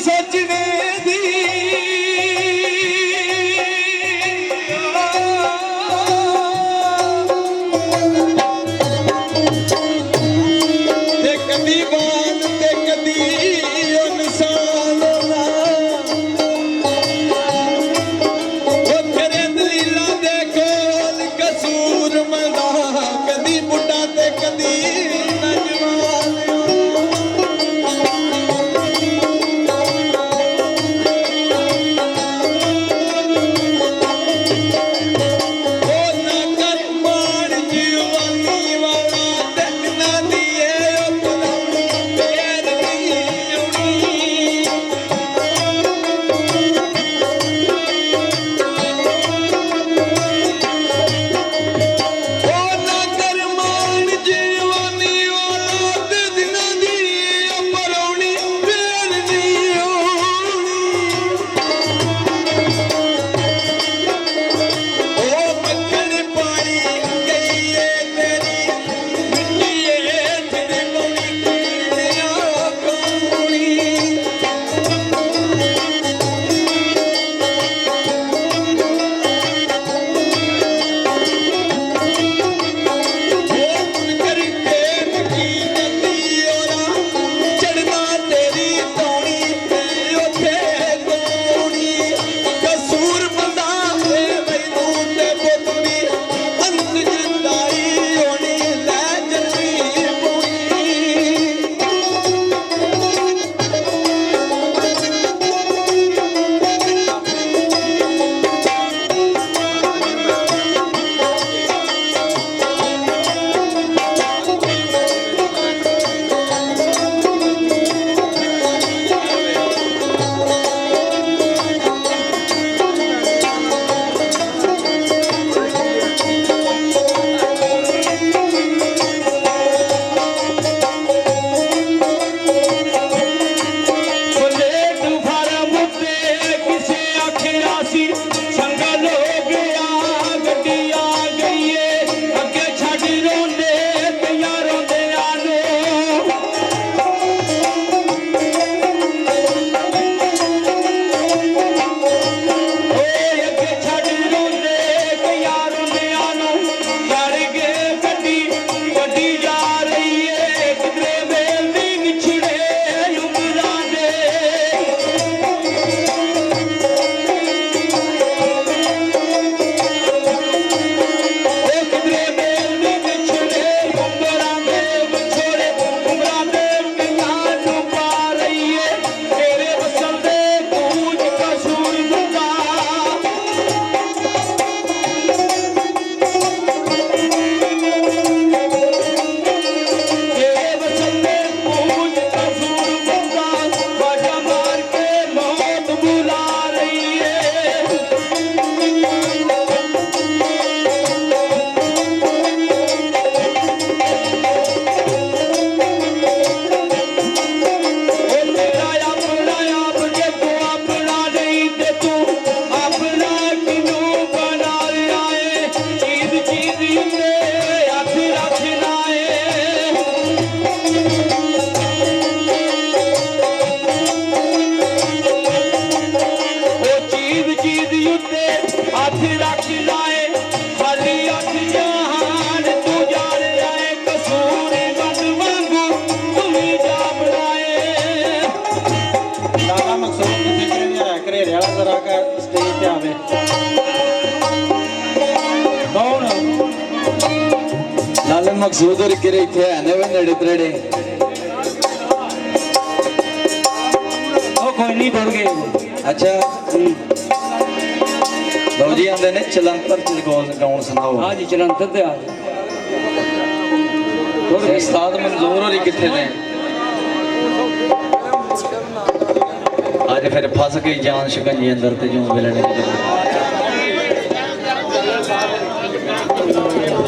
सजने दी ते कदी बात ते कदी इंसान वो तेरे दलीला दे कोल कसूर मना कदी बुढ़ा ते कदी मकसूद और किरे इथे आने वे नेड़े त्रेड़े ओ कोई नहीं बढ़ गए अच्छा बाबू जी आंदे ने चलंतर च गाउन सुनाओ हां जी चलंतर ते आ उस्ताद मंजूर और किथे ने आज फिर फस गई जान शिकंजी अंदर ते जो मिलने